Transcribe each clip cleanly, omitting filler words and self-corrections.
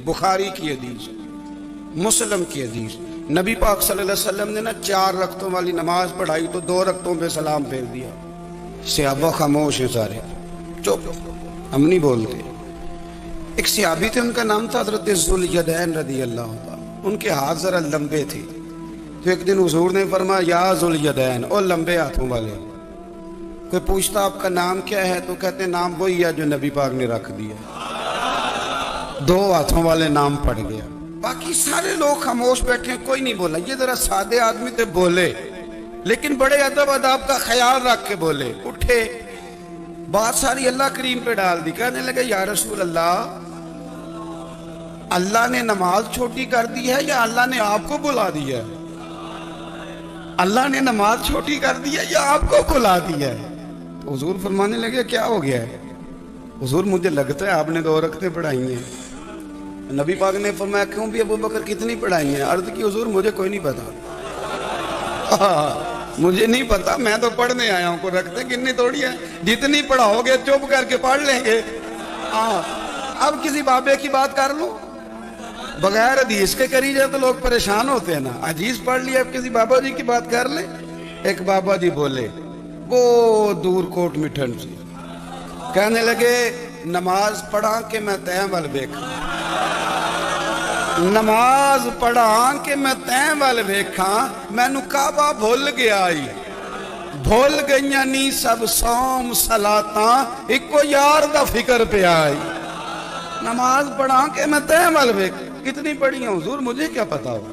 बुखारी की हदीस, मुस्लिम की हदीस, नबी पाक सल्लल्लाहु अलैहि वसल्लम ने ना 4 रकतों वाली नमाज पढ़ाई तो 2 रकतों पे सलाम फेर दिया। सहाबा खामोश हैं सारे, चुप, हम नहीं बोलते। एक सहाबी थे, उनका नाम था हज़रत ज़ुल्यदैन रज़ी अल्लाह अन्हु। उनके हाथ जरा लंबे थे, तो एक दिन हुजूर ने फरमाया या ज़ुल्यदैन, ओ लंबे हाथों वाले। कोई पूछता आपका नाम क्या है, तो कहते नाम वही है जो नबी पाक ने रख दिया। 2 हाथों वाले नाम पड़ गया। बाकी सारे लोग खामोश बैठे, कोई नहीं बोला। ये जरा सादे आदमी थे, बोले, लेकिन बड़े अदब अदाब का ख्याल रख के बोले। उठे, बात सारी अल्लाह करीम पे डाल दी। कहने लगे या रसूल अल्लाह, अल्लाह ने नमाज छोटी कर दी है या अल्लाह ने आपको बुला दिया है? अल्लाह ने नमाज छोटी कर दी है या आपको बुला दिया है? तो हुजूर फरमाने लगे क्या हो गया है? हुजूर मुझे लगता है आपने 2 रकतें पढ़ाई हैं। नबी पाक ने फरमाया क्यों भी अबू बकर कितनी पढ़ाई हैं? अर्ज की हुजूर मुझे कोई नहीं पता। मुझे नहीं पता, मैं तो पढ़ने आया हूँ। को रखते कितनी थोड़ी है, जितनी पढ़ाओगे चुप करके पढ़ लेंगे। अब किसी बाबे की बात कर लो, बगैर हदीस के करी जाए तो लोग परेशान होते हैं ना। हदीस पढ़ लिया, अब किसी बाबा जी की बात कर ले। एक बाबा जी बोले, वो दूर कोट मिठन से, कहने लगे नमाज पढ़ा के मैं तैं वाल वेखा, नमाज पढ़ा के मैं तैं वाल वेखा, मैनू काबा भुल गया आई, भुल गईयां नी सब सौम सलाता, इको यार दा फिक्र पे आई। नमाज पढ़ा के मैं तैं वाल वेखा, कितनी पढ़ी हैं हुजूर? मुझे क्या पता हो,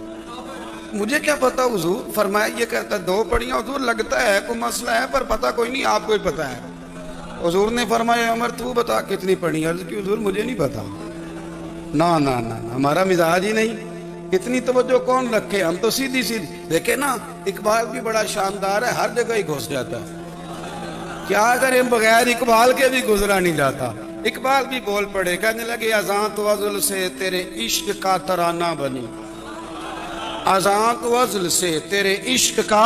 मुझे क्या पता हुजूर? फरमाया ये कहता 2 पढ़ी हैं हुजूर, लगता है कोई मसला है पर पता कोई नहीं, आपको ही पता है। हुजूर ने फरमाया उमर तू बता कितनी पढ़ी? अर्ज की हुजूर मुझे नहीं पता। ना ना ना, हमारा मिजाज ही नहीं, इतनी तवज्जो कौन रखे, हम तो सीधी सीधी। देखे ना, इकबाल भी बड़ा शानदार है, हर जगह ही घुस जाता है। क्या करें, बगैर इकबाल के भी गुजरा नहीं जाता। इकबाल भी बोल पड़े, कहने लगे अज़ां तो वज़ल से तेरे इश्क का तराना बनी, अज़ां तो वज़ल से तेरे इश्क का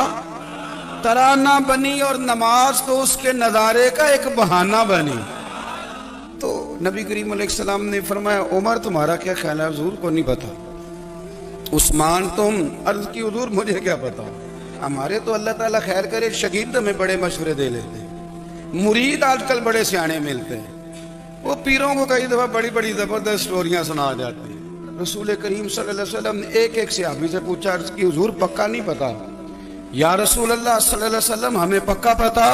तराना बनी, और नमाज तो उसके नज़ारे का एक बहाना बनी। तो नबी करीम अलैहिस्सलाम ने फरमाया उमर तुम्हारा क्या ख्याल है? हुजूर को नहीं पता। उस्मान तुम? अर्ज की हुजूर मुझे क्या पता। हमारे तो अल्लाह ताला खैर करे, शगीर्द हमें बड़े मशवरे दे लेते हैं, मुरीद आजकल बड़े सियाने मिलते हैं, वो पीरों को कई दफा बड़ी बड़ी जबरदस्त स्टोरियां सुना जाते हैं। रसूल करीम सल्लल्लाहु अलैहि वसल्लम ने एक सहाबी से पूछा, अर्ज की हुजूर पक्का नहीं पता? या रसूल अल्लाह सल्लल्लाहु अलैहि वसल्लम हमें पक्का पता,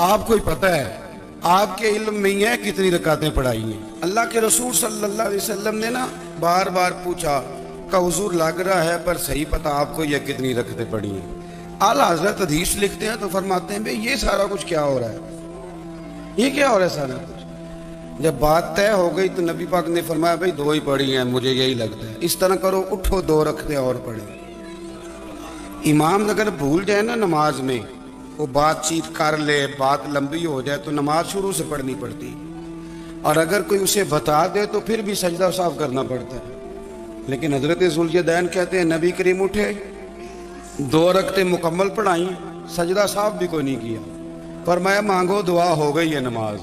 आपको ही पता है, आपके इल्म में ही है कितनी रकातें पढ़ाई हैं। अल्लाह के रसूल सल्लल्लाहु अलैहि वसल्लम ने ना बार बार पूछा का हुजूर लग रहा है पर सही पता आपको ये कितनी रकातें पढ़ी हैं। आला हजरत हदीस लिखते हैं तो फरमाते हैं भाई ये सारा कुछ क्या हो रहा है, ये क्या हो रहा है सारा कुछ। जब बात तय हो गई तो नबी पाक ने फरमाया भाई 2 ही पढ़ी हैं, मुझे यही लगता है। इस तरह करो, उठो 2 रकातें और पढ़े। इमाम अगर भूल जाए ना नमाज में, वो बातचीत कर ले, बात लंबी हो जाए तो नमाज शुरू से पढ़नी पड़ती, और अगर कोई उसे बता दे तो फिर भी सजदा साफ करना पड़ता है। लेकिन हजरत ज़ुल्यदैन कहते हैं नबी करीम उठे, 2 रकातें मुकम्मल पढ़ाई, सजदा साफ भी कोई नहीं किया, फरमाया मांगो दुआ हो गई है नमाज।